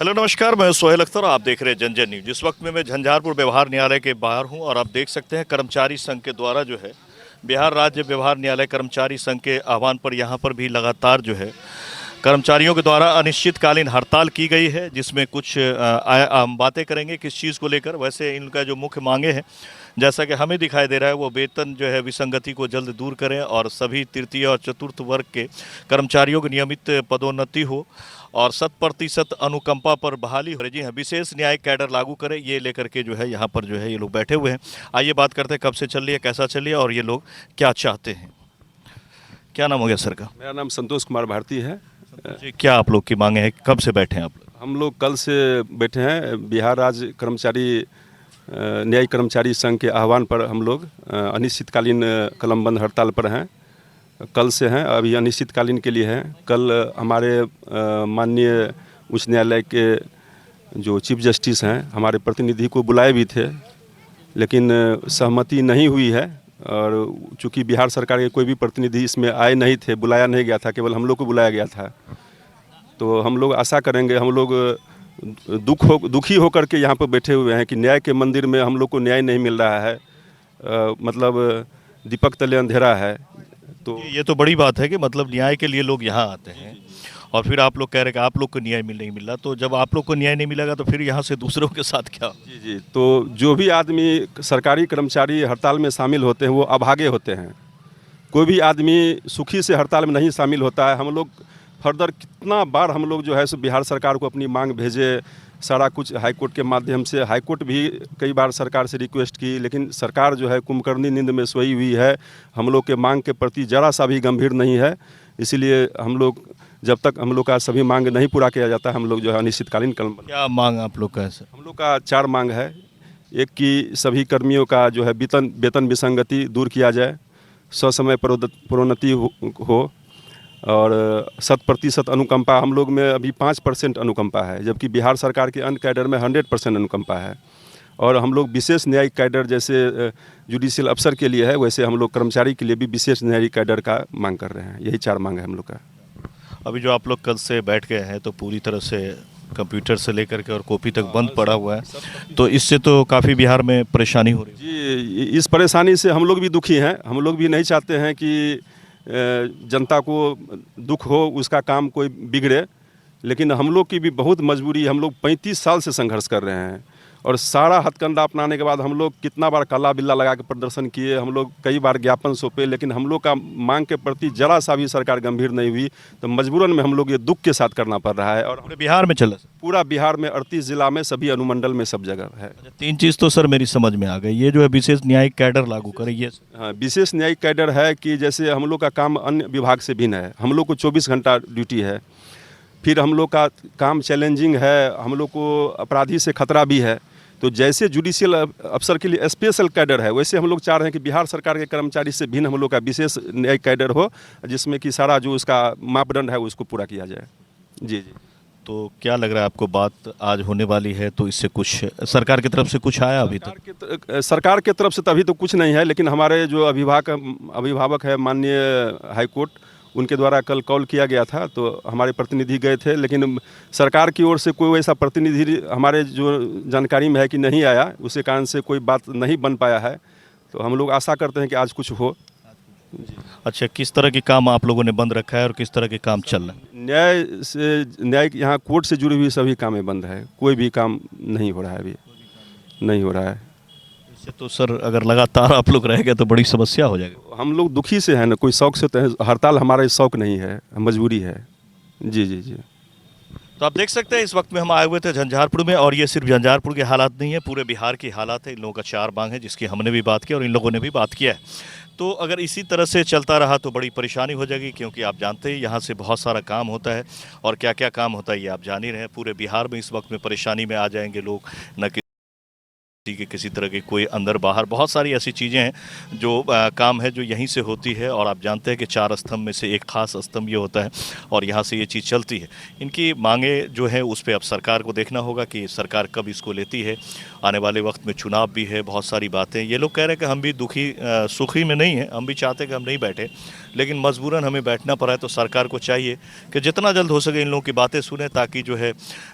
Hello नमस्कार, मैं सोहेल अख्तर। आप देख रहे हैं जनजन न्यूज। इस वक्त में मैं झंझारपुर व्यवहार न्यायालय के बाहर हूं और आप देख सकते हैं कर्मचारी संघ के द्वारा जो है बिहार राज्य व्यवहार न्यायालय कर्मचारी संघ के आह्वान पर यहां पर भी लगातार जो है कर्मचारियों के द्वारा अनिश्चितकालीन हड़ताल की गई है, जिसमें कुछ बातें करेंगे किस चीज़ को लेकर। वैसे इनका जो मुख्य मांगे हैं, जैसा कि हमें दिखाई दे रहा है, वो वेतन जो है विसंगति को जल्द दूर करें और सभी तृतीय और चतुर्थ वर्ग के कर्मचारियों की नियमित पदोन्नति हो और 100% अनुकंपा पर बहाली हो। जी हाँ, विशेष न्यायिक कैडर लागू करें, ये लेकर के जो है यहाँ पर जो है ये लोग बैठे हुए हैं। आइए बात करते हैं कब से चल रही है, कैसा चल रही है और ये लोग क्या चाहते हैं। क्या नाम हो गया सर का? मेरा नाम संतोष कुमार भारती है। जी, क्या आप लोग की मांगे हैं, कब से बैठे हैं आप लोग? हम लोग कल से बैठे हैं। बिहार राज्य कर्मचारी न्यायिक कर्मचारी संघ के आह्वान पर हम लोग अनिश्चितकालीन कलमबंद हड़ताल पर हैं। कल से हैं, अभी अनिश्चितकालीन के लिए हैं। कल हमारे माननीय उच्च न्यायालय के जो चीफ जस्टिस हैं, हमारे प्रतिनिधि को बुलाए भी थे, लेकिन सहमति नहीं हुई है। और चूँकि बिहार सरकार के कोई भी प्रतिनिधि इसमें आए नहीं थे, बुलाया नहीं गया था, केवल हम लोग को बुलाया गया था। तो हम लोग आशा करेंगे, हम लोग दुखी होकर के यहाँ पर बैठे हुए हैं कि न्याय के मंदिर में हम लोग को न्याय नहीं मिल रहा है। मतलब दीपक तले अंधेरा है। तो ये तो बड़ी बात है कि मतलब न्याय के लिए लोग यहाँ आते हैं और फिर आप लोग कह रहे हैं कि आप लोग को न्याय नहीं मिल रहा। तो जब आप लोग को न्याय नहीं मिलेगा तो फिर यहाँ से दूसरों के साथ क्या? जी जी, तो जो भी आदमी सरकारी कर्मचारी हड़ताल में शामिल होते हैं वो अभागे होते हैं। कोई भी आदमी सुखी से हड़ताल में नहीं शामिल होता है। हम लोग फर्दर कितना बार हम लोग जो है सो बिहार सरकार को अपनी मांग भेजे, सारा कुछ हाईकोर्ट के माध्यम से, हाईकोर्ट भी कई बार सरकार से रिक्वेस्ट की, लेकिन सरकार जो है कुंभकर्णी नींद में सोई हुई है। हम लोग के मांग के प्रति ज़रा सा भी गंभीर नहीं है। इसीलिए हम लोग जब तक हम लोग का सभी मांग नहीं पूरा किया जाता, हम लोग जो है अनिश्चितकालीन कलम। क्या मांग आप लोग का है सर? हम लोग का 4 मांग है। एक कि सभी कर्मियों का जो है वेतन विसंगति दूर किया जाए, ससमय प्रोन्नति हो और 100% अनुकंपा। हम लोग में अभी 5% अनुकंपा है, जबकि बिहार सरकार के अन्य कैडर में 100% अनुकंपा है। और हम लोग विशेष न्यायिक कैडर जैसे जुडिशियल अफसर के लिए है, वैसे हम लोग कर्मचारी के लिए भी विशेष न्यायिक कैडर का मांग कर रहे हैं। यही 4 मांग है हम लोग का। अभी जो आप लोग कल से बैठ गए हैं तो पूरी तरह से कंप्यूटर से लेकर के और कॉपी तक बंद पड़ा हुआ है, तो इससे तो काफ़ी बिहार में परेशानी हो रही है। जी, इस परेशानी से हम लोग भी दुखी हैं। हम लोग भी नहीं चाहते हैं कि जनता को दुख हो, उसका काम कोई बिगड़े, लेकिन हम लोग की भी बहुत मजबूरी। हम लोग 35 साल से संघर्ष कर रहे हैं और सारा हथकंडा अपनाने के बाद हम लोग कितना बार काला बिल्ला लगा के प्रदर्शन किए, हम लोग कई बार ज्ञापन सौंपे, लेकिन हम लोग का मांग के प्रति जरा सा भी सरकार गंभीर नहीं हुई। तो मजबूरन में हम लोग ये दुख के साथ करना पड़ रहा है। और पूरे बिहार में चला सर? पूरा बिहार में 38 जिला में, सभी अनुमंडल में, सब जगह है। 3 चीज़ तो सर मेरी समझ में आ गई। ये जो है विशेष न्यायिक कैडर लागू करें, ये हाँ, विशेष न्यायिक कैडर है कि जैसे हम लोग का काम अन्य विभाग से भिन्न है। हम लोग को 24 घंटा ड्यूटी है। फिर हम लोग का काम चैलेंजिंग है, हम लोग को अपराधी से खतरा भी है। तो जैसे जुडिशियल अफसर के लिए स्पेशल कैडर है, वैसे हम लोग चाह रहे हैं कि बिहार सरकार के कर्मचारी से भिन्न हम लोग का विशेष न्यायिक कैडर हो, जिसमें कि सारा जो उसका मापदंड है उसको पूरा किया जाए। जी जी। तो क्या लग रहा है आपको, बात आज होने वाली है तो इससे कुछ सरकार की तरफ से कुछ आया अभी तक? सरकार के तरफ से तो अभी तो कुछ नहीं है, लेकिन हमारे जो अभिभावक है माननीय हाईकोर्ट, उनके द्वारा कल कॉल किया गया था, तो हमारे प्रतिनिधि गए थे, लेकिन सरकार की ओर से कोई ऐसा प्रतिनिधि हमारे जो जानकारी में है कि नहीं आया। उसी कारण से कोई बात नहीं बन पाया है। तो हम लोग आशा करते हैं कि आज कुछ हो। अच्छा, किस तरह के काम आप लोगों ने बंद रखा है और किस तरह के काम चल रहा है? न्याय यहाँ कोर्ट से जुड़ी हुई सभी कामें बंद है। कोई भी काम नहीं हो रहा है, अभी नहीं हो रहा है। इससे तो सर अगर लगातार आप लोग रह गए तो बड़ी समस्या हो जाएगी। हम लोग दुखी से हैं ना, कोई शौक से तो है। हड़ताल हमारा शौक नहीं है, मजबूरी है। जी जी जी। तो आप देख सकते हैं इस वक्त में हम आए हुए थे झंझारपुर में, और ये सिर्फ झंझारपुर के हालात नहीं है, पूरे बिहार की हालात है। इन लोगों का 4 मांग है जिसकी हमने भी बात की और इन लोगों ने भी बात किया है। तो अगर इसी तरह से चलता रहा तो बड़ी परेशानी हो जाएगी, क्योंकि आप जानते हैं यहाँ से बहुत सारा काम होता है और क्या क्या काम होता है ये आप जान ही रहे हैं। पूरे बिहार में इस वक्त में परेशानी में आ जाएंगे लोग, न कि कि किसी तरह की कोई अंदर बाहर बहुत सारी ऐसी चीज़ें हैं जो काम है जो यहीं से होती है। और आप जानते हैं कि 4 स्तंभ में से एक खास स्तंभ ये होता है और यहाँ से ये चीज़ चलती है। इनकी मांगे जो है उस पे अब सरकार को देखना होगा कि सरकार कब इसको लेती है। आने वाले वक्त में चुनाव भी है, बहुत सारी बातें। ये लोग कह रहे हैं कि हम भी सुखी में नहीं हैं, हम भी चाहते हैं कि हम नहीं बैठे, लेकिन मजबूरन हमें बैठना पड़ा है। तो सरकार को चाहिए कि जितना जल्द हो सके इन लोगों की बातें सुने, ताकि जो है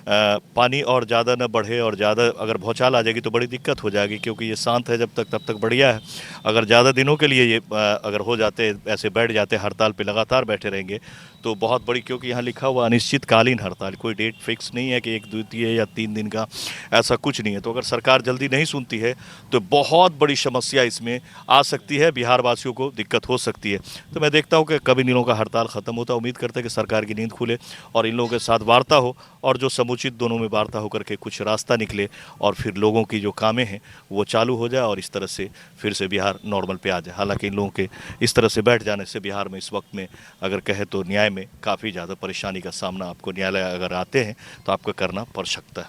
पानी और ज़्यादा न बढ़े, और ज़्यादा अगर भौचाल आ जाएगी तो बड़ी दिक्कत हो जाएगी, क्योंकि ये शांत है जब तक तब तक बढ़िया है। अगर ज़्यादा दिनों के लिए ये अगर हो जाते, ऐसे बैठ जाते, हड़ताल पे लगातार बैठे रहेंगे तो बहुत बड़ी, क्योंकि यहाँ लिखा हुआ अनिश्चितकालीन हड़ताल, कोई डेट फिक्स नहीं है कि 1 द्वितीय या 3 दिन का, ऐसा कुछ नहीं है। तो अगर सरकार जल्दी नहीं सुनती है तो बहुत बड़ी समस्या इसमें आ सकती है, बिहार वासियों को दिक्कत हो सकती है। तो मैं देखता हूँ कि कब इन दिनों का हड़ताल ख़त्म होता है। उम्मीद करते हैं कि सरकार की नींद खुले और इन लोगों के साथ वार्ता हो, और जो समुचित दोनों में वार्ता होकर के कुछ रास्ता निकले, और फिर लोगों की जो कामें हैं वो चालू हो जाए, और इस तरह से फिर से बिहार नॉर्मल पे आ जाए। हालांकि इन लोगों के इस तरह से बैठ जाने से बिहार में इस वक्त में अगर कहे तो न्याय में काफ़ी ज़्यादा परेशानी का सामना आपको, न्यायालय अगर आते हैं तो आपको करना पड़ सकता है।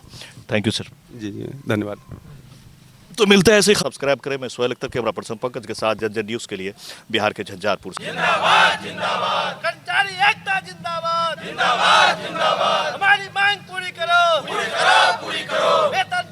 Thank you sir. जी जी, धन्यवाद। तो मिलते हैं ऐसे ही, सब्सक्राइब करें। मैं सोहेल अख्तर, कैमरा पर्सन पंकज के साथ, जन न्यूज़ के लिए बिहार के झंझारपुर से। जिंदाबाद जिंदाबाद, कर्मचारी एकता जिंदाबाद जिंदाबाद जिंदाबाद, हमारी मांग पूरी करो, पूरी करो, पूरी करो, वेतन